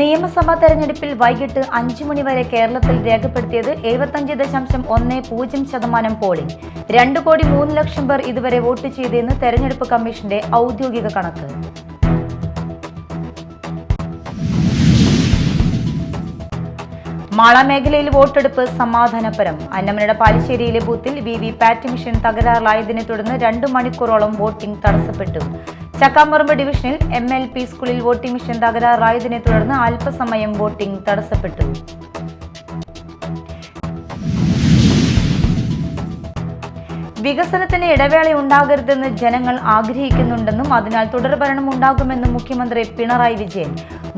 നിയമസഭാ തെരഞ്ഞെടുപ്പിൽ വൈകിട്ട് 5 മണി വരെ കേരളത്തിൽ രേഖപ്പെടുത്തിയത് 75.10% പോളിംഗ്. 2,03,00,000 പേർ ഇതുവരെ വോട്ട് ചെയ്തെന്ന് തെരഞ്ഞെടുപ്പ് കമ്മീഷന്റെ ഔദ്യോഗിക കണക്ക്. മാള മേഖലയിൽ വോട്ടെടുപ്പ് സമാധാനപരം. അന്നമനട പാലിശ്ശേരിയിലെ ബൂത്തിൽ വിവിപാറ്റ് മെഷീൻ തകരാറിലായതിനെ തുടർന്ന് 2 മണിക്കൂറോളം വോട്ടിംഗ് തടസ്സപ്പെട്ടു. ചക്കാമ്പറമ്പ് ഡിവിഷനിൽ MLP സ്കൂളിൽ വോട്ടിംഗ് മെഷീൻ തകരാറിലായതിനെ തുടർന്ന് അല്പസമയം വോട്ടിംഗ് തടസ്സപ്പെട്ടു. വികസനത്തിന് ഇടവേള ഉണ്ടാകരുതെന്ന് ജനങ്ങൾ ആഗ്രഹിക്കുന്നുണ്ടെന്നും അതിനാൽ തുടർഭരണം ഉണ്ടാകുമെന്നും മുഖ്യമന്ത്രി പിണറായി വിജയൻ.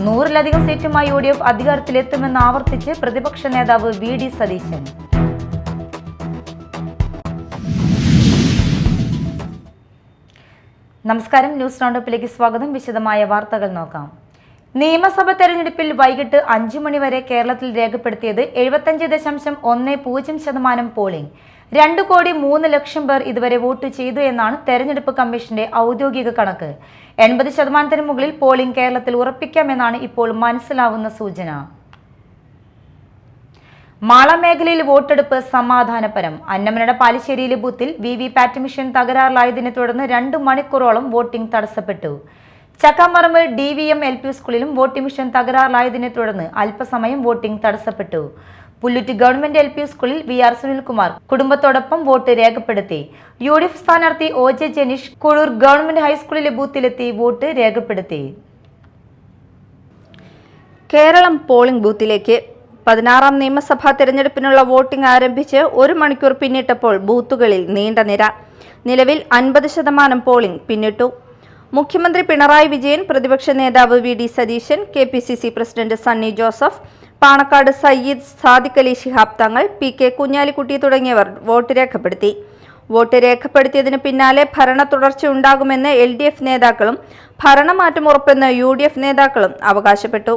100-ലധികം സീറ്റുമായി UDF അധികാരത്തിലെത്തുമെന്ന് ആവർത്തിച്ച് പ്രതിപക്ഷ നേതാവ് VD സതീശൻ. നമസ്കാരം, ന്യൂസ് റൗണ്ടപ്പിലേക്ക് സ്വാഗതം. വിശദമായ വാർത്തകൾ നോക്കാം. നിയമസഭാ തെരഞ്ഞെടുപ്പിൽ വൈകിട്ട് 5 മണി വരെ കേരളത്തിൽ രേഖപ്പെടുത്തിയത് 75.10% പോളിംഗ്. 2,03,00,000 പേർ ഇതുവരെ വോട്ട് ചെയ്തു എന്നാണ് തെരഞ്ഞെടുപ്പ് കമ്മീഷന്റെ ഔദ്യോഗിക കണക്ക്. 80% മുകളിൽ പോളിംഗ് കേരളത്തിൽ ഉറപ്പിക്കാമെന്നാണ് ഇപ്പോൾ മനസ്സിലാവുന്ന സൂചന. മാള മേഖലയിൽ വോട്ടെടുപ്പ് സമാധാനപരം. അന്നമനട പാലിശ്ശേരിയിലെ ബൂത്തിൽ വിവിപാറ്റ് മെഷീൻ തകരാറിലായതിനെ തുടർന്ന് 2 മണിക്കൂറോളം വോട്ടിംഗ് തടസ്സപ്പെട്ടു. ചക്കാമ്പറമ്പ് DVM LP സ്കൂളിലും വോട്ടിംഗ് മെഷീൻ തകരാറിലായതിനെ തുടർന്ന് അല്പസമയം വോട്ടിംഗ് തടസ്സപ്പെട്ടു. പുല്ലുറ്റി ഗവൺമെന്റ് LP സ്കൂളിൽ VR സുനിൽകുമാർ കുടുംബത്തോടൊപ്പം വോട്ട് രേഖപ്പെടുത്തി. UDF സ്ഥാനാർത്ഥി OJ ജനീഷ് കുഴൂർ ഗവൺമെന്റ് ഹൈസ്കൂളിലെ ബൂത്തിലെത്തി വോട്ട് രേഖപ്പെടുത്തി. കേരളം പോളിംഗ് ബൂത്തിലേക്ക്. 16-ാം നിയമസഭാ തെരഞ്ഞെടുപ്പിനുള്ള വോട്ടിംഗ് ആരംഭിച്ച് 1 മണിക്കൂർ പിന്നിട്ടപ്പോൾ ബൂത്തുകളിൽ നീണ്ട നിര. നിലവിൽ 50% പോളിംഗ് പിന്നിട്ടു. മുഖ്യമന്ത്രി പിണറായി വിജയൻ, പ്രതിപക്ഷ നേതാവ് VD Satheesan, KPCC president Sunny Joseph, Panakkad Sayyid Sadiq Ali Shihab Thangal, PK Kunhalikutty തുടങ്ങിയവർ വോട്ട് രേഖപ്പെടുത്തി. വോട്ട് രേഖപ്പെടുത്തിയതിന് പിന്നാലെ ഭരണ തുടർച്ച ഉണ്ടാകുമെന്ന് LDF നേതാക്കളും ഭരണമാറ്റം ഉറപ്പെന്ന് UDF നേതാക്കളും അവകാശപ്പെട്ടു.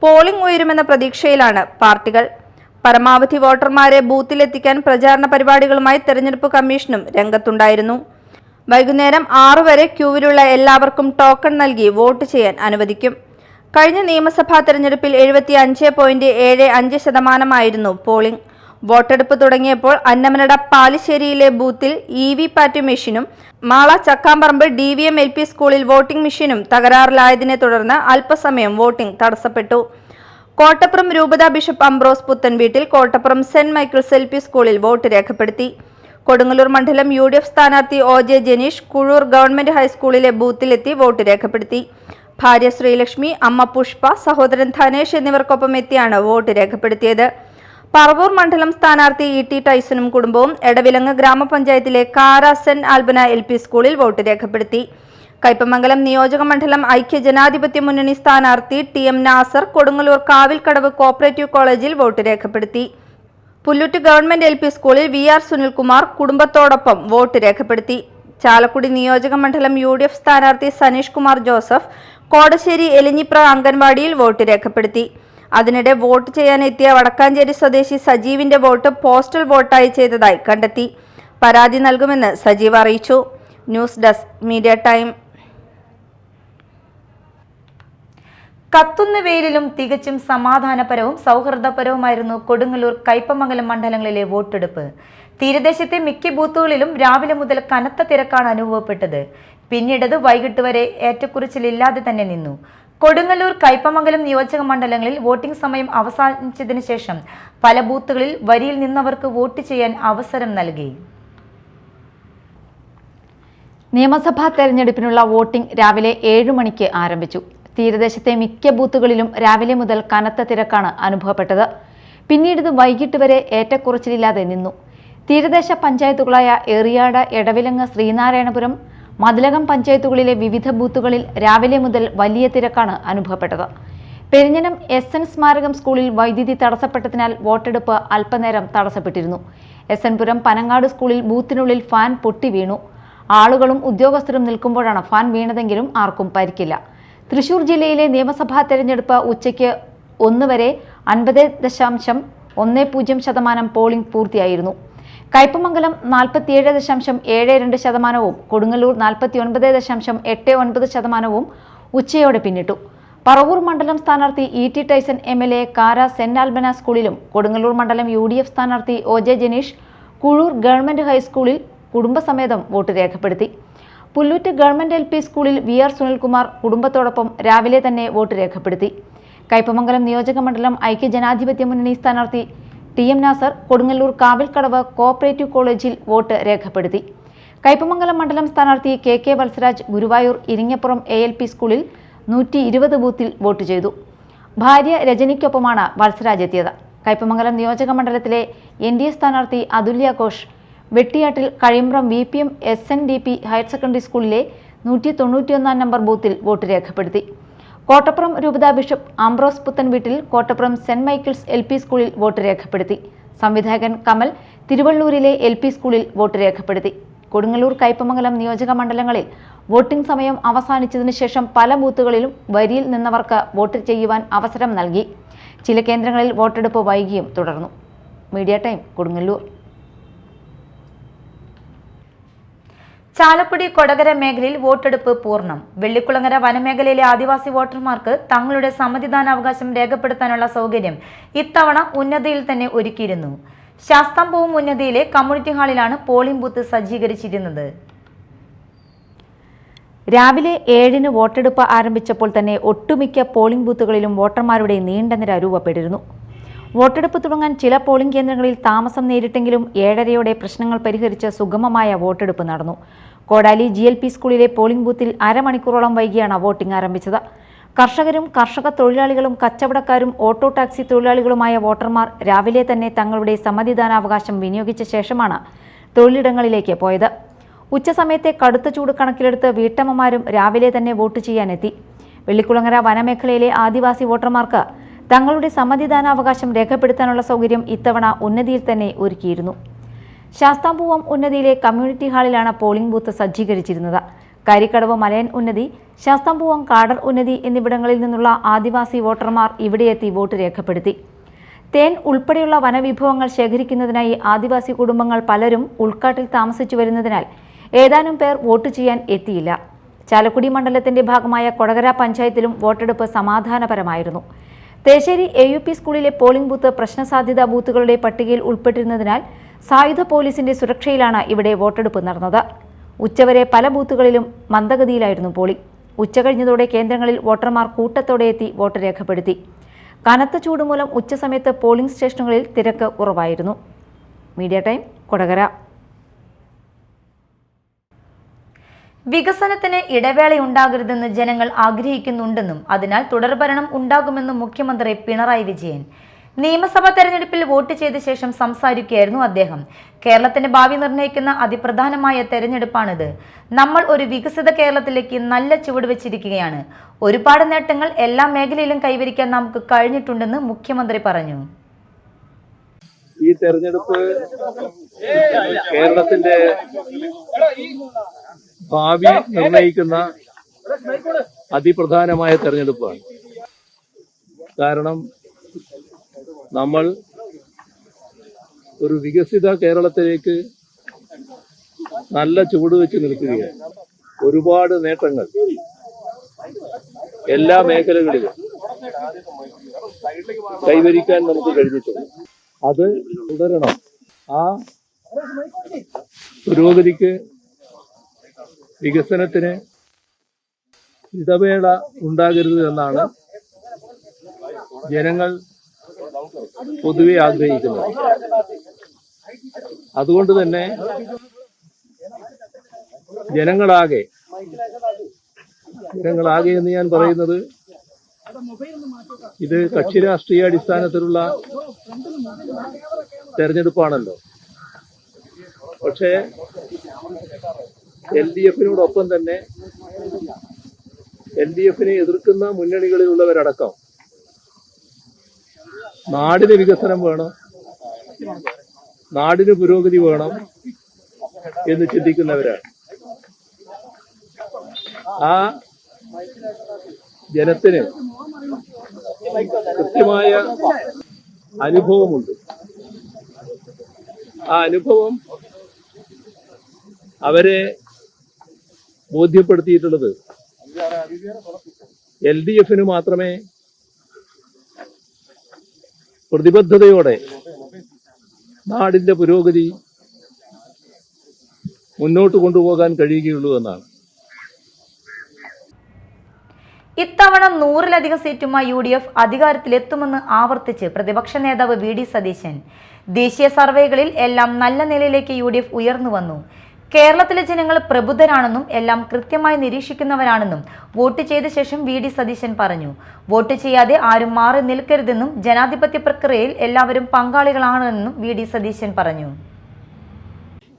പോളിംഗ് ഉയരുമെന്ന പ്രതീക്ഷയിലാണ് പാർട്ടികൾ. പരമാവധി വോട്ടർമാരെ ബൂത്തിലെത്തിക്കാൻ പ്രചാരണ പരിപാടികളുമായി തെരഞ്ഞെടുപ്പ് കമ്മീഷനും രംഗത്തുണ്ടായിരുന്നു. വൈകുന്നേരം 6 വരെ ക്യൂവിലുള്ള എല്ലാവർക്കും ടോക്കൺ നൽകി വോട്ട് ചെയ്യാൻ അനുവദിക്കും. കഴിഞ്ഞ നിയമസഭാ തെരഞ്ഞെടുപ്പിൽ 75.75% പോളിംഗ്. വോട്ടെടുപ്പ് തുടങ്ങിയപ്പോൾ അന്നമനട പാലിശ്ശേരിയിലെ ബൂത്തിൽ EVപാറ്റ് മെഷീനും മാള ചക്കാമ്പറമ്പ് DVM LP സ്കൂളിൽ വോട്ടിംഗ് മെഷീനും തകരാറിലായതിനെ തുടർന്ന് അല്പസമയം വോട്ടിംഗ് തടസ്സപ്പെട്ടു. കോട്ടപ്പുറം രൂപത ബിഷപ്പ് അംബ്രോസ് പുത്തൻവീട്ടിൽ കോട്ടപ്പുറം സെന്റ് മൈക്കിൾസ് LP സ്കൂളിൽ വോട്ട് രേഖപ്പെടുത്തി. കൊടുങ്ങല്ലൂർ മണ്ഡലം UDF സ്ഥാനാർത്ഥി OJ ജനീഷ് കുഴൂർ ഗവൺമെന്റ് ഹൈസ്കൂളിലെ ബൂത്തിലെത്തി വോട്ട് രേഖപ്പെടുത്തി. ഭാര്യ ശ്രീലക്ഷ്മി, അമ്മ പുഷ്പ, സഹോദരൻ ധനേഷ് എന്നിവർക്കൊപ്പം എത്തിയാണ് വോട്ട് രേഖപ്പെടുത്തിയത്. പറവൂർ മണ്ഡലം സ്ഥാനാർത്ഥി ET ടൈസനും കുടുംബവും എടവിലങ്ങ് ഗ്രാമപഞ്ചായത്തിലെ കാര സെന്റ് ആൽബന LP സ്കൂളിൽ വോട്ട് രേഖപ്പെടുത്തി. കയ്പമംഗലം നിയോജക മണ്ഡലം ഐക്യ ജനാധിപത്യ മുന്നണി സ്ഥാനാർത്ഥി TM നാസർ കൊടുങ്ങല്ലൂർ കാവിൽക്കടവ് കോപ്പറേറ്റീവ് കോളേജിൽ വോട്ട് രേഖപ്പെടുത്തി. പുല്ലുറ്റി ഗവൺമെന്റ് LP സ്കൂളിൽ VR സുനിൽകുമാർ കുടുംബത്തോടൊപ്പം വോട്ട് രേഖപ്പെടുത്തി. ചാലക്കുടി നിയോജക മണ്ഡലം UDF സ്ഥാനാർത്ഥി സനീഷ് കുമാർ ജോസഫ് കോടശ്ശേരി എലിഞ്ഞിപ്ര അംഗൻവാടിയിൽ വോട്ട് രേഖപ്പെടുത്തി. അതിനിടെ വോട്ട് ചെയ്യാനെത്തിയ വടക്കാഞ്ചേരി സ്വദേശി സജീവിന്റെ വോട്ട് പോസ്റ്റൽ വോട്ടായി ചെയ്തതായി കണ്ടെത്തി. പരാതി നൽകുമെന്ന് സജീവ് അറിയിച്ചു. News desk media time. കത്തുന്ന വെയിലിലും തികച്ചും സമാധാനപരവും സൗഹൃദപരവുമായിരുന്നു കൊടുങ്ങല്ലൂർ കയ്പമംഗലം മണ്ഡലങ്ങളിലെ വോട്ടെടുപ്പ്. തീരദേശത്തെ മിക്ക ബൂത്തുകളിലും രാവിലെ മുതൽ കനത്ത തിരക്കാണ് അനുഭവപ്പെട്ടത്. പിന്നീടത് വൈകിട്ട് വരെ ഏറ്റക്കുറിച്ചിലില്ലാതെ തന്നെ നിന്നു. കൊടുങ്ങല്ലൂർ കയ്പമംഗലം നിയോജക മണ്ഡലങ്ങളിൽ വോട്ടിംഗ് സമയം അവസാനിച്ചതിനു ശേഷം പല ബൂത്തുകളിൽ വരിയിൽ നിന്നവർക്ക് വോട്ട് ചെയ്യാൻ അവസരം നൽകി. നിയമസഭാ തെരഞ്ഞെടുപ്പിനുള്ള വോട്ടിംഗ് രാവിലെ 7 മണിക്ക് ആരംഭിച്ചു. തീരദേശത്തെ മിക്ക ബൂത്തുകളിലും രാവിലെ മുതൽ കനത്ത തിരക്കാണ് അനുഭവപ്പെട്ടത്. പിന്നീട് വൈകിട്ട് വരെ ഏറ്റക്കുറച്ചിലില്ലാതെ നിന്നു. തീരദേശ പഞ്ചായത്തുകളായ എറിയാട്, എടവിലങ്ങ്, ശ്രീനാരായണപുരം, മതിലകം പഞ്ചായത്തുകളിലെ വിവിധ ബൂത്തുകളിൽ രാവിലെ മുതൽ വലിയ തിരക്കാണ് അനുഭവപ്പെട്ടത്. പെരിഞ്ഞനം SN സ്മാരകം സ്കൂളിൽ വൈദ്യുതി തടസ്സപ്പെട്ടതിനാൽ വോട്ടെടുപ്പ് അല്പനേരം തടസ്സപ്പെട്ടിരുന്നു. SN പുരം പനങ്ങാട് സ്കൂളിൽ ബൂത്തിനുള്ളിൽ ഫാൻ പൊട്ടി വീണു. ആളുകളും ഉദ്യോഗസ്ഥരും നിൽക്കുമ്പോഴാണ് ഫാൻ വീണതെങ്കിലും ആർക്കും പരിക്കില്ല. തൃശൂർ ജില്ലയിലെ നിയമസഭാ തെരഞ്ഞെടുപ്പ് ഉച്ചയ്ക്ക് 1 വരെ 50.10% പോളിംഗ് പൂർത്തിയായിരുന്നു. കയ്പമംഗലം 47.72%, കൊടുങ്ങല്ലൂർ 49.89% ഉച്ചയോടെ പിന്നിട്ടു. പറവൂർ മണ്ഡലം സ്ഥാനാർത്ഥി E T. Tyson MLA. Kara Saint ആൽബന സ്കൂളിലും കൊടുങ്ങല്ലൂർ മണ്ഡലം യു.ഡി.എഫ് സ്ഥാനാർത്ഥി ഒ.ജെ. ജനീഷ് കുഴൂർ ഗവൺമെന്റ് ഹൈസ്കൂളിൽ കുടുംബസമേതം വോട്ട് രേഖപ്പെടുത്തി. Pullut government LP. സ്കൂളിൽ വി.ആർ. സുനിൽകുമാർ കുടുംബത്തോടൊപ്പം രാവിലെ തന്നെ വോട്ട് രേഖപ്പെടുത്തി. കയ്പമംഗലം നിയോജകമണ്ഡലം ഐക്യജനാധിപത്യ മുന്നണി സ്ഥാനാർത്ഥി ടി.എം. നാസർ കൊടുങ്ങല്ലൂർ കാവിൽക്കടവ് കോഓപ്പറേറ്റീവ് കോളേജിൽ വോട്ട് രേഖപ്പെടുത്തി. കയ്പമംഗലം മണ്ഡലം സ്ഥാനാർത്ഥി കെ. വത്സരാജ് ഗുരുവായൂർ ഇരിങ്ങപ്പുറം എ.എൽ.പി. സ്കൂളിൽ 120 ബൂത്തിൽ വോട്ട് ചെയ്തു. ഭാര്യ രജനിക്കൊപ്പമാണ് വത്സരാജ് എത്തിയത്. കയ്പമംഗലം നിയോജകമണ്ഡലത്തിലെ എൻ.ഡി.എ സ്ഥാനാർത്ഥി അതുല്യ ഘോഷ് വെട്ടിയാട്ടിൽ Kazhimbram VPM SNDP higher secondary സ്കൂളിലെ 191 നമ്പർ ബൂത്തിൽ വോട്ട് രേഖപ്പെടുത്തി. കോട്ടപ്പുറം രൂപതാ bishop Ambrose Puthenveettil Kottappuram Saint Michael's LP സ്കൂളിൽ വോട്ട് രേഖപ്പെടുത്തി. സംവിധായകൻ കമൽ തിരുവള്ളൂരിലെ LP സ്കൂളിൽ വോട്ട് രേഖപ്പെടുത്തി. കൊടുങ്ങല്ലൂർ കയ്പമംഗലം നിയോജക മണ്ഡലങ്ങളിൽ വോട്ടിംഗ് സമയം അവസാനിച്ചതിനു ശേഷം പല ബൂത്തുകളിലും വരിയിൽ നിന്നവർക്ക് വോട്ട് ചെയ്യുവാൻ അവസരം നൽകി. ചില കേന്ദ്രങ്ങളിൽ വോട്ടെടുപ്പ് വൈകിയും തുടർന്നു. Media time Kodungallur. ചാലക്കുടി കൊടകര മേഖലയിൽ വോട്ടെടുപ്പ് പൂർണ്ണം. വെള്ളിക്കുളങ്ങര വനമേഖലയിലെ ആദിവാസി വോട്ടർമാർക്ക് തങ്ങളുടെ സമ്മതിദാനാവകാശം രേഖപ്പെടുത്താനുള്ള സൗകര്യം ഇത്തവണ ഉന്നതിയിൽ തന്നെ ഒരുക്കിയിരുന്നു. ശാസ്താംപൂവും ഉന്നതിയിലെ കമ്മ്യൂണിറ്റി ഹാളിലാണ് പോളിംഗ് ബൂത്ത് സജ്ജീകരിച്ചിരുന്നത്. രാവിലെ 7-ന് വോട്ടെടുപ്പ് ആരംഭിച്ചപ്പോൾ തന്നെ ഒട്ടുമിക്ക പോളിംഗ് ബൂത്തുകളിലും വോട്ടർമാരുടെ നീണ്ട നിര രൂപപ്പെട്ടിരുന്നു. വോട്ടെടുപ്പ് തുടങ്ങാൻ ചില പോളിംഗ് കേന്ദ്രങ്ങളിൽ താമസം നേരിട്ടെങ്കിലും 7:30യോടെ പ്രശ്നങ്ങൾ പരിഹരിച്ച് സുഗമമായ വോട്ടെടുപ്പ് നടന്നു. കോടാലി GLP സ്കൂളിലെ പോളിംഗ് ബൂത്തിൽ അരമണിക്കൂറോളം വൈകിയാണ് വോട്ടിംഗ് ആരംഭിച്ചത്. കർഷകരും കർഷക തൊഴിലാളികളും കച്ചവടക്കാരും ഓട്ടോ ടാക്സി തൊഴിലാളികളുമായ വോട്ടർമാർ രാവിലെ തന്നെ തങ്ങളുടെ സമ്മതിദാനാവകാശം വിനിയോഗിച്ച ശേഷമാണ് തൊഴിലിടങ്ങളിലേക്ക് പോയത്. ഉച്ചസമയത്തെ കടുത്ത ചൂട് കണക്കിലെടുത്ത് വീട്ടമ്മമാരും രാവിലെ തന്നെ വോട്ട് ചെയ്യാനെത്തി. വെള്ളിക്കുളങ്ങര വനമേഖലയിലെ ആദിവാസി വോട്ടർമാർക്ക് തങ്ങളുടെ സമ്മതിദാനാവകാശം രേഖപ്പെടുത്താനുള്ള സൗകര്യം ഇത്തവണ ഉന്നതിയിൽ തന്നെ ഒരുക്കിയിരുന്നു. ശാസ്താംപൂവം ഉന്നതിയിലെ കമ്മ്യൂണിറ്റി ഹാളിലാണ് പോളിംഗ് ബൂത്ത് സജ്ജീകരിച്ചിരുന്നത്. കരിക്കടവ് മലയൻ ഉന്നതി, ശാസ്താംപൂവം കാടർ ഉന്നതി എന്നിവിടങ്ങളിൽ നിന്നുള്ള ആദിവാസി വോട്ടർമാർ ഇവിടെയെത്തി വോട്ട് രേഖപ്പെടുത്തി. തേൻ ഉൾപ്പെടെയുള്ള വനവിഭവങ്ങൾ ശേഖരിക്കുന്നതിനായി ആദിവാസി കുടുംബങ്ങൾ പലരും ഉൾക്കാട്ടിൽ താമസിച്ചു വരുന്നതിനാൽ ഏതാനും പേർ വോട്ട് ചെയ്യാൻ എത്തിയില്ല. ചാലക്കുടി മണ്ഡലത്തിന്റെ ഭാഗമായ കൊടകര പഞ്ചായത്തിലും വോട്ടെടുപ്പ് സമാധാനപരമായിരുന്നു. തേശ്ശേരി AUP സ്കൂളിലെ പോളിംഗ് ബൂത്ത് പ്രശ്നസാധ്യതാ ബൂത്തുകളുടെ പട്ടികയിൽ ഉൾപ്പെട്ടിരുന്നതിനാൽ സായുധ പോലീസിന്റെ സുരക്ഷയിലാണ് ഇവിടെ വോട്ടെടുപ്പ് നടന്നത്. ഉച്ചവരെ പല ബൂത്തുകളിലും മന്ദഗതിയിലായിരുന്നു പോളിംഗ്. ഉച്ചകഴിഞ്ഞതോടെ കേന്ദ്രങ്ങളിൽ വോട്ടർമാർ കൂട്ടത്തോടെ എത്തി വോട്ട് രേഖപ്പെടുത്തി. കനത്ത ചൂട് മൂലം ഉച്ചസമയത്ത് പോളിംഗ് സ്റ്റേഷനുകളിൽ തിരക്ക് കുറവായിരുന്നു. Media time Kodakara. വികസനത്തിന് ഇടവേളയുണ്ടാകരുതെന്ന് ജനങ്ങൾ ആഗ്രഹിക്കുന്നുണ്ടെന്നും അതിനാൽ തുടർഭരണം ഉണ്ടാകുമെന്നും മുഖ്യമന്ത്രി പിണറായി വിജയൻ. നിയമസഭാ തെരഞ്ഞെടുപ്പിൽ വോട്ട് ചെയ്ത ശേഷം സംസാരിക്കുകയായിരുന്നു അദ്ദേഹം. കേരളത്തിന്റെ ഭാവി നിർണ്ണയിക്കുന്ന അതിപ്രധാനമായ തെരഞ്ഞെടുപ്പാണിത്. നമ്മൾ ഒരു വികസിത കേരളത്തിലേക്ക് നല്ല ചുവട് വെച്ചിരിക്കുകയാണ്. ഒരുപാട് നേട്ടങ്ങൾ എല്ലാ മേഖലയിലും കൈവരിക്കാൻ നമുക്ക് കഴിഞ്ഞിട്ടുണ്ടെന്ന് മുഖ്യമന്ത്രി പറഞ്ഞു. ഈ തെരഞ്ഞെടുപ്പ് കേരളത്തിന്റെ ഭാവി നിർണ്ണയിക്കുന്ന അതിപ്രധാനമായ തെരഞ്ഞെടുപ്പാണ്. കാരണം നമ്മൾ ഒരു വികസിത കേരളത്തിലേക്ക് നല്ല ചുവടുവെച്ച് നിൽക്കുകയാണ്. ഒരുപാട് നേട്ടങ്ങൾ എല്ലാ മേഖലകളിലും കൈവരിക്കാൻ നമുക്ക് കഴിഞ്ഞിട്ടുണ്ട്. അത് തുടരണം. ആ പുരോഗതിക്ക്, വികസനത്തിന് ഇടവേള ഉണ്ടാകരുത് എന്നാണ് ജനങ്ങൾ പൊതുവെ ആഗ്രഹിക്കുന്നത്. അതുകൊണ്ട് തന്നെ ജനങ്ങളാകെ എന്ന് ഞാൻ പറയുന്നത് ഇത് കക്ഷി രാഷ്ട്രീയ അടിസ്ഥാനത്തിലുള്ള തെരഞ്ഞെടുപ്പാണല്ലോ. പക്ഷേ LDFനോടൊപ്പം തന്നെ LDFനെ എതിർക്കുന്ന മുന്നണികളിലുള്ളവരടക്കം നാടിന് വികസനം വേണം, നാടിന് പുരോഗതി വേണം എന്ന് ചിന്തിക്കുന്നവരാണ്. ആ ജനത്തിന് കൃത്യമായ അനുഭവമുണ്ട്. ആ അനുഭവം അവരെ ബോധ്യപ്പെടുത്തിയിട്ടുള്ളത് LDF-ന് മാത്രമേ പ്രതിബദ്ധതയോടെ നാടിന്റെ പുരോഗതി മുന്നോട്ട് കൊണ്ടുപോകാൻ കഴിയുകയുള്ളൂ എന്നാണ്. ഇത്തവണ 100-ലധികം സീറ്റുമായി UDF അധികാരത്തിലെത്തുമെന്ന് ആവർത്തിച്ച് പ്രതിപക്ഷ നേതാവ് VD സതീശൻ. ദേശീയ സർവേകളിൽ എല്ലാം നല്ല നിലയിലേക്ക് UDF ഉയർന്നു വന്നു. കേരളത്തിലെ ജനങ്ങൾ പ്രബുദ്ധരാണെന്നും എല്ലാം കൃത്യമായി നിരീക്ഷിക്കുന്നവരാണെന്നും വോട്ട് ചെയ്ത ശേഷം VD സതീശൻ പറഞ്ഞു. വോട്ട് ചെയ്യാതെ ആരും മാറി നിൽക്കരുതെന്നും ജനാധിപത്യ പ്രക്രിയയിൽ എല്ലാവരും പങ്കാളികളാണെന്നും VD സതീശൻ പറഞ്ഞു.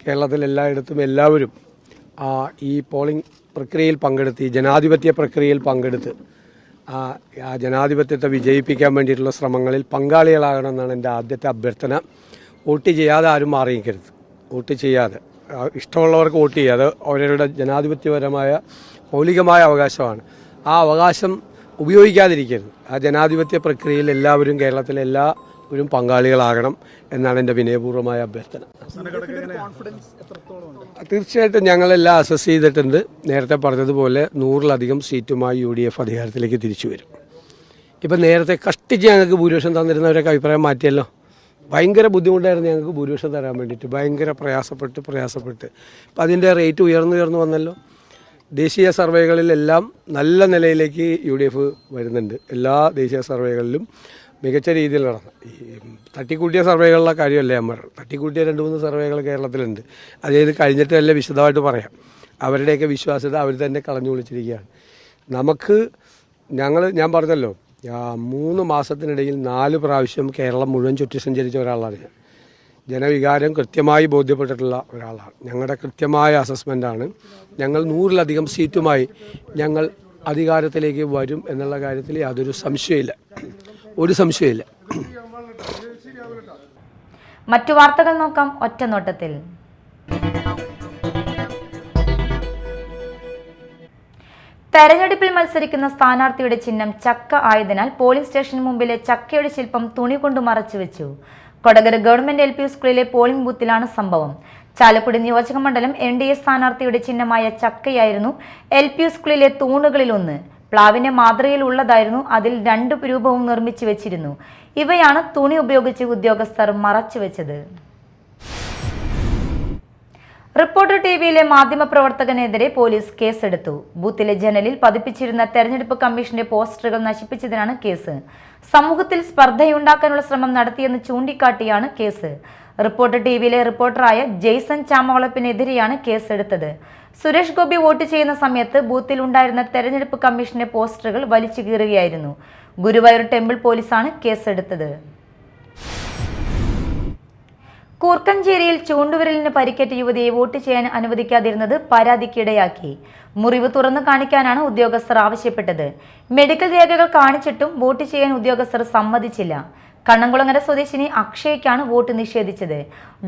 കേരളത്തിൽ എല്ലായിടത്തും എല്ലാവരും ഈ പോളിംഗ് പ്രക്രിയയിൽ പങ്കെടുത്ത്, ഈ ജനാധിപത്യ പ്രക്രിയയിൽ പങ്കെടുത്ത് ആ ജനാധിപത്യത്തെ വിജയിപ്പിക്കാൻ വേണ്ടിയിട്ടുള്ള ശ്രമങ്ങളിൽ പങ്കാളികളാകണമെന്നാണ് എൻ്റെ ആദ്യത്തെ അഭ്യർത്ഥന. വോട്ട് ചെയ്യാതെ ആരും മാറി നിൽക്കരുത്. വോട്ട് ചെയ്യാതെ ഇഷ്ടമുള്ളവർക്ക് വോട്ട് ചെയ്യുക, അത് അവരുടെ ജനാധിപത്യപരമായ മൗലികമായ അവകാശമാണ്. ആ അവകാശം ഉപയോഗിക്കാതിരിക്കരുത്. ആ ജനാധിപത്യ പ്രക്രിയയിൽ എല്ലാവരും, കേരളത്തിലെ എല്ലാവരും പങ്കാളികളാകണം എന്നാണ് എൻ്റെ വിനയപൂർവ്വമായ അഭ്യർത്ഥന. തീർച്ചയായിട്ടും ഞങ്ങളെല്ലാം അസസ് ചെയ്തിട്ടുണ്ട്. നേരത്തെ പറഞ്ഞതുപോലെ 100-ലധികം സീറ്റുമായി UDF അധികാരത്തിലേക്ക് തിരിച്ചു വരും. ഇപ്പം നേരത്തെ കഷ്ടിച്ച് ഞങ്ങൾക്ക് ഭൂരിപക്ഷം തന്നിരുന്നവരൊക്കെ അഭിപ്രായം മാറ്റിയല്ലോ. ഭയങ്കര ബുദ്ധിമുട്ടായിരുന്നു ഞങ്ങൾക്ക് ഭൂരിപക്ഷം തരാൻ വേണ്ടിയിട്ട്. ഭയങ്കര പ്രയാസപ്പെട്ട് അപ്പം അതിൻ്റെ റേറ്റ് ഉയർന്നു വന്നല്ലോ. ദേശീയ സർവേകളിലെല്ലാം നല്ല നിലയിലേക്ക് UDF വരുന്നുണ്ട്. എല്ലാ ദേശീയ സർവേകളിലും മികച്ച രീതിയിൽ നടന്നു. ഈ തട്ടിക്കൂട്ടിയ സർവേകളുടെ കാര്യമല്ല ഞാൻ പറഞ്ഞു. തട്ടിക്കൂട്ടിയ 2-3 സർവേകൾ കേരളത്തിലുണ്ട്. അതായത് കഴിഞ്ഞിട്ട് നല്ല വിശദമായിട്ട് പറയാം. അവരുടെയൊക്കെ വിശ്വാസ്യത അവർ തന്നെ കളഞ്ഞു വിളിച്ചിരിക്കുകയാണ്. ഞാൻ പറഞ്ഞല്ലോ, 3 മാസത്തിനിടയിൽ 4 പ്രാവശ്യം കേരളം മുഴുവൻ ചുറ്റി സഞ്ചരിച്ച ഒരാളാണ് ഞാൻ. ജനവികാരം കൃത്യമായി ബോധ്യപ്പെട്ടിട്ടുള്ള ഒരാളാണ്. ഞങ്ങളുടെ കൃത്യമായ അസസ്മെൻ്റാണ്. ഞങ്ങൾ 100-ലധികം സീറ്റുമായി ഞങ്ങൾ അധികാരത്തിലേക്ക് വരും എന്നുള്ള കാര്യത്തിൽ യാതൊരു സംശയമില്ല, ഒരു സംശയമില്ല. മറ്റു വാർത്തകൾ നോക്കാം ഒറ്റനോട്ടത്തിൽ. തെരഞ്ഞെടുപ്പിൽ മത്സരിക്കുന്ന സ്ഥാനാർത്ഥിയുടെ ചിഹ്നം ചക്ക ആയതിനാൽ പോളിംഗ് സ്റ്റേഷന് മുമ്പിലെ ചക്കയുടെ ശില്പം തുണി കൊണ്ട് മറച്ചുവെച്ചു. കൊടകര ഗവൺമെന്റ് LP സ്കൂളിലെ പോളിംഗ് ബൂത്തിലാണ് സംഭവം. ചാലക്കുടി നിയോജക മണ്ഡലം NDA സ്ഥാനാർത്ഥിയുടെ ചിഹ്നമായ ചക്കയായിരുന്നു LP സ്കൂളിലെ തൂണുകളിലൊന്ന്. പ്ലാവിന്റെ മാതൃകയിൽ ഉള്ളതായിരുന്നു. അതിൽ 2 രൂപവും നിർമ്മിച്ചു വെച്ചിരുന്നു. ഇവയാണ് തുണി ഉപയോഗിച്ച് ഉദ്യോഗസ്ഥർ മറച്ചുവെച്ചത്. റിപ്പോർട്ടർ TVയിലെ മാധ്യമപ്രവർത്തകനെതിരെ പോലീസ് കേസെടുത്തു. ബൂത്തിലെ ജനലിൽ പതിപ്പിച്ചിരുന്ന തെരഞ്ഞെടുപ്പ് കമ്മീഷന്റെ പോസ്റ്ററുകൾ നശിപ്പിച്ചതിനാണ് കേസ്. സമൂഹത്തിൽ സ്പർദ്ധയുണ്ടാക്കാനുള്ള ശ്രമം നടത്തിയെന്ന് ചൂണ്ടിക്കാട്ടിയാണ് കേസ്. റിപ്പോർട്ടർ TVയിലെ റിപ്പോർട്ടറായ ജെയ്സൺ ചാമവളപ്പിനെതിരെയാണ് കേസെടുത്തത്. സുരേഷ് ഗോപി വോട്ട് ചെയ്യുന്ന സമയത്ത് ബൂത്തിൽ ഉണ്ടായിരുന്ന തെരഞ്ഞെടുപ്പ് കമ്മീഷന്റെ പോസ്റ്ററുകൾ വലിച്ചു കീറുകയായിരുന്നു. ഗുരുവായൂർ ടെമ്പിൾ പോലീസാണ് കേസെടുത്തത്. കൂർക്കഞ്ചേരിയിൽ ചൂണ്ടുവിരലിന് പരിക്കേറ്റ യുവതിയെ വോട്ട് ചെയ്യാൻ അനുവദിക്കാതിരുന്നത് പരാതിക്കിടയാക്കി. മുറിവ് തുറന്നു കാണിക്കാനാണ് ഉദ്യോഗസ്ഥർ ആവശ്യപ്പെട്ടത്. മെഡിക്കൽ രേഖകൾ കാണിച്ചിട്ടും വോട്ട് ചെയ്യാൻ ഉദ്യോഗസ്ഥർ സമ്മതിച്ചില്ല. കണ്ണംകുളങ്ങര സ്വദേശിനി അക്ഷയ്ക്കാണ് വോട്ട് നിഷേധിച്ചത്.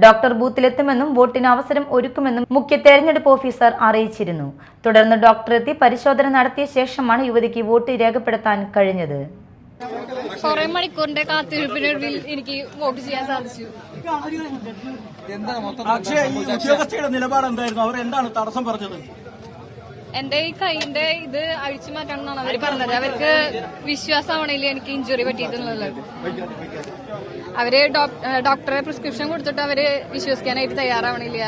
ഡോക്ടർ ബൂത്തിലെത്തുമെന്നും വോട്ടിന് അവസരം ഒരുക്കുമെന്നും മുഖ്യ തെരഞ്ഞെടുപ്പ് ഓഫീസർ അറിയിച്ചിരുന്നു. തുടർന്ന് ഡോക്ടർ എത്തി പരിശോധന നടത്തിയ ശേഷമാണ് യുവതിക്ക് വോട്ട് രേഖപ്പെടുത്താൻ കഴിഞ്ഞത്. കുറെ മണിക്കൂറിന്റെ കാത്തിരിപ്പിനൊടുവിൽ എനിക്ക് വോട്ട് ചെയ്യാൻ സാധിച്ചു. ഉദ്യോഗസ്ഥയുടെ നിലപാട് എന്തായിരുന്നു? അവർ എന്താണ് തടസ്സം പറഞ്ഞത്? എന്റെ ഈ കൈന്റെ ഇത് അഴിച്ചു മാറ്റണം എന്നാണ് അവർ പറഞ്ഞത്. അവർക്ക് വിശ്വാസമാണെങ്കിൽ എനിക്ക് ഇഞ്ചുറി പറ്റിയിട്ടുള്ളത്. അവര് ഡോക്ടറെ പ്രിസ്ക്രിപ്ഷൻ കൊടുത്തിട്ട് അവര് വിശ്വസിക്കാനായിട്ട് തയ്യാറാവണില്ല.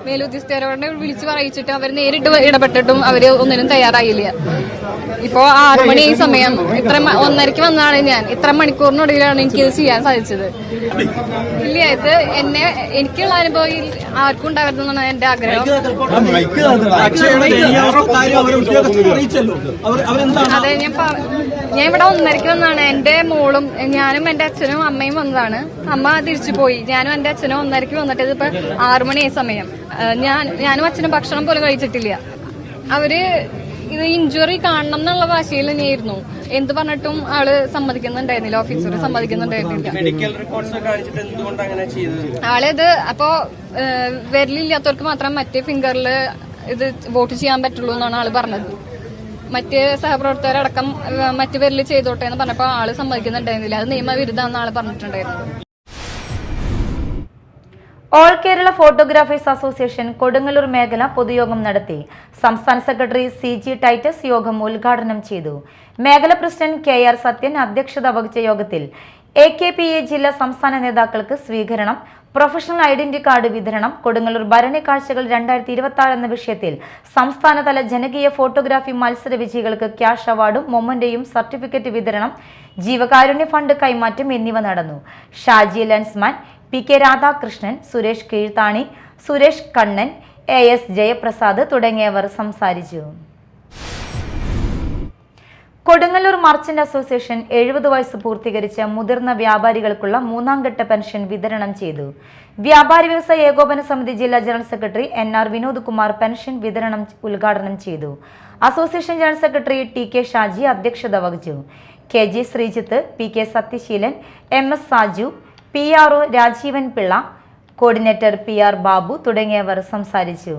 മേലുദ്യോഗസ്ഥരോട് വിളിച്ചു പറയിച്ചിട്ട് അവർ നേരിട്ട് ഇടപെട്ടിട്ടും അവര് ഒന്നിനും തയ്യാറായില്ല. ഇപ്പോ 6 മണി ഈ സമയം, 1:30 വന്നതാണ് ഞാൻ. ഇത്ര മണിക്കൂറിനൊടുവിലാണ് എനിക്കിത് ചെയ്യാൻ സാധിച്ചത്. ഇല്ല, ഇത് എനിക്കുള്ള അനുഭവം ആർക്കും ഉണ്ടാവരുതെന്നാണ് എന്റെ ആഗ്രഹം. അതെ, ഞാൻ ഇവിടെ 1:30 വന്നതാണ്. എന്റെ മോളും ഞാനും എന്റെ അച്ഛനും അമ്മയും വന്നതാണ്. അമ്മ തിരിച്ചു പോയി. ഞാനും എന്റെ അച്ഛനും 1:30 വന്നിട്ട് ഇതിപ്പോ 6 മണി സമയം. ഞാനും അച്ഛനും ഭക്ഷണം പോലും കഴിച്ചിട്ടില്ല. അവര് ഇത് ഇഞ്ചുറി കാണണം എന്നുള്ള ഭാഷയിൽ തന്നെയായിരുന്നു. എന്ത് പറഞ്ഞിട്ടും ആള് സമ്മതിക്കുന്നുണ്ടായിരുന്നില്ല. ഓഫീസർ സമ്മതിക്കുന്നുണ്ടായിരുന്നില്ല. ആളിത് അപ്പോ വിരലില്ലാത്തവർക്ക് മാത്രം മറ്റേ ഫിംഗറിൽ ഇത് വോട്ട് ചെയ്യാൻ പറ്റുള്ളൂ എന്നാണ് ആള് പറഞ്ഞത്. മറ്റ് സഹപ്രവർത്തകരടക്കം മറ്റു പേരിൽ ചെയ്തോട്ടെ എന്ന് പറഞ്ഞപ്പോ ആള് സമ്മതിക്കുന്നുണ്ടായിരുന്നില്ല. അത് നിയമവിരുദ്ധമെന്ന് ആള് പറഞ്ഞിട്ടുണ്ടായിരുന്നു. All Kerala photographers association Kodungallur മേഖല പൊതുയോഗം നടത്തി. സംസ്ഥാന സെക്രട്ടറി CG ടൈറ്റസ് യോഗം ഉദ്ഘാടനം ചെയ്തു. മേഖല പ്രസിഡന്റ് KR സത്യൻ അധ്യക്ഷത വഹിച്ച യോഗത്തിൽ AKPA ജില്ലാ സംസ്ഥാന നേതാക്കൾക്ക് സ്വീകരണം, പ്രൊഫഷണൽ ഐഡന്റിറ്റി കാർഡ് വിതരണം, കൊടുങ്ങല്ലൂർ ഭരണി കാഴ്ചകൾ 2026 എന്ന വിഷയത്തിൽ സംസ്ഥാനതല ജനകീയ ഫോട്ടോഗ്രാഫി മത്സര വിജയികൾക്ക് ക്യാഷ് അവാർഡും മൊമന്റോയും സർട്ടിഫിക്കറ്റ് വിതരണം, ജീവകാരുണ്യ ഫണ്ട് കൈമാറ്റം എന്നിവ നടന്നു. Shaji lensman, PK Radhakrishnan, Suresh Keezhthani, Suresh Kannan, AS Jayaprasad തുടങ്ങിയവർ സംസാരിച്ചു. കൊടുങ്ങല്ലൂർ മർച്ചന്റ് അസോസിയേഷൻ 70 വയസ്സ് പൂർത്തീകരിച്ച മുതിർന്ന വ്യാപാരികൾക്കുള്ള 3ാം ഘട്ട പെൻഷൻ വിതരണം ചെയ്തു. വ്യാപാരി വ്യവസായ ഏകോപന സമിതി ജില്ലാ general secretary NR Vinod Kumar pension വിതരണം ഉദ്ഘാടനം ചെയ്തു. Association general secretary TK Shaji അധ്യക്ഷത വഹിച്ചു. KG Sreejith, PK Sathyaseelan, MS Saju, PRO Rajeevan Pillai, coordinator PR Babu തുടങ്ങിയവർ സംസാരിച്ചു.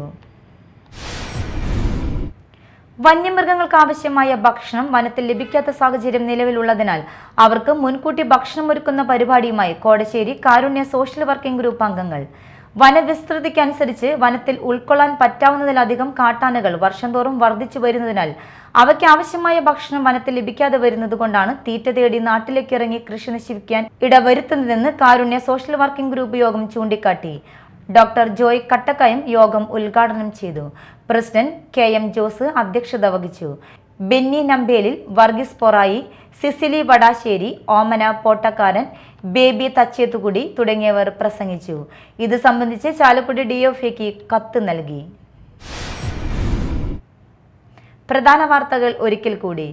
വന്യമൃഗങ്ങൾക്ക് ആവശ്യമായ ഭക്ഷണം വനത്തിൽ ലഭിക്കാത്ത സാഹചര്യം നിലവിലുള്ളതിനാൽ അവർക്ക് മുൻകൂട്ടി ഭക്ഷണം ഒരുക്കുന്ന പരിപാടിയുമായി കോടശ്ശേരി കാരുണ്യ സോഷ്യൽ വർക്കിംഗ് ഗ്രൂപ്പ് അംഗങ്ങൾ. വനവിസ്തൃതിക്കനുസരിച്ച് വനത്തിൽ ഉൾക്കൊള്ളാൻ പറ്റാവുന്നതിലധികം കാട്ടാനകൾ വർഷം തോറും വർദ്ധിച്ചു വരുന്നതിനാൽ അവയ്ക്ക് ആവശ്യമായ ഭക്ഷണം വനത്തിൽ ലഭിക്കാതെ വരുന്നതുകൊണ്ടാണ് തീറ്റ തേടി നാട്ടിലേക്ക് ഇറങ്ങി കൃഷി നശിപ്പിക്കാൻ ഇടവരുത്തുന്നതെന്ന് കാരുണ്യ സോഷ്യൽ വർക്കിംഗ് ഗ്രൂപ്പ് യോഗം ചൂണ്ടിക്കാട്ടി. ഡോക്ടർ ജോയ് കട്ടക്കയം യോഗം ഉദ്ഘാടനം ചെയ്തു. പ്രസിഡന്റ് KM ജോസ് അധ്യക്ഷത വഹിച്ചു. ബെന്നി നമ്പേലിൽ, വർഗീസ് പൊറായി, സിസിലി വടാശ്ശേരി, ഓമന പോട്ടക്കാരൻ, ബേബി തച്ചേത്തുകുടി തുടങ്ങിയവർ പ്രസംഗിച്ചു. ഇത് സംബന്ധിച്ച് ചാലക്കുടി DFAക്ക് കത്ത് നൽകി. പ്രധാന വാർത്തകൾ ഒരിക്കൽ കൂടി.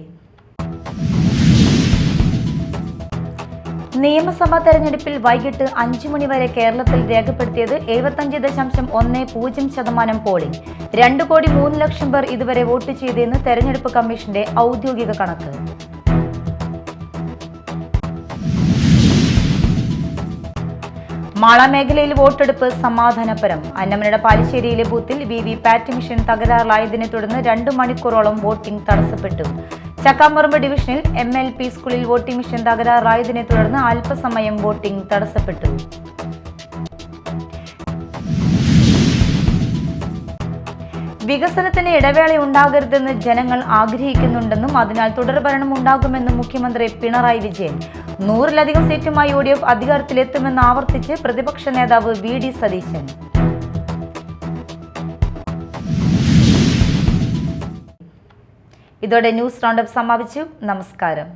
നിയമസഭാ തെരഞ്ഞെടുപ്പിൽ വൈകിട്ട് 5 മണി വരെ കേരളത്തിൽ രേഖപ്പെടുത്തിയത് 75.10% പോളിംഗ്. 2,03,00,000 പേർ ഇതുവരെ വോട്ട് ചെയ്തെന്ന് തെരഞ്ഞെടുപ്പ് കമ്മീഷന്റെ ഔദ്യോഗിക കണക്ക്. മാള മേഖലയിൽ വോട്ടെടുപ്പ് സമാധാനപരം. അന്നമനട പാലിശ്ശേരിയിലെ ബൂത്തിൽ VVPAT മെഷീൻ തകരാറിലായതിനെ തുടർന്ന് 2 മണിക്കൂറോളം വോട്ടിംഗ് തടസ്സപ്പെട്ടു. ചക്കാമ്പറമ്പ് ഡിവിഷനിൽ MLP സ്കൂളിൽ വോട്ടിംഗ് മെഷീൻ തകരാറായതിനെ തുടർന്ന് അല്പസമയം വോട്ടിംഗ് തടസ്സപ്പെട്ടു. വികസനത്തിന് ഇടവേള ഉണ്ടാകരുതെന്ന് ജനങ്ങൾ ആഗ്രഹിക്കുന്നുണ്ടെന്നും അതിനാൽ തുടർഭരണം ഉണ്ടാകുമെന്നും മുഖ്യമന്ത്രി പിണറായി വിജയൻ. 100-ലധികം സീറ്റുമായി UDF അധികാരത്തിലെത്തുമെന്ന് ആവർത്തിച്ച് പ്രതിപക്ഷ നേതാവ് VD സതീശൻ. ഇതോടെ ന്യൂസ് റൗണ്ടപ്പ് സമാപിച്ചു. നമസ്കാരം.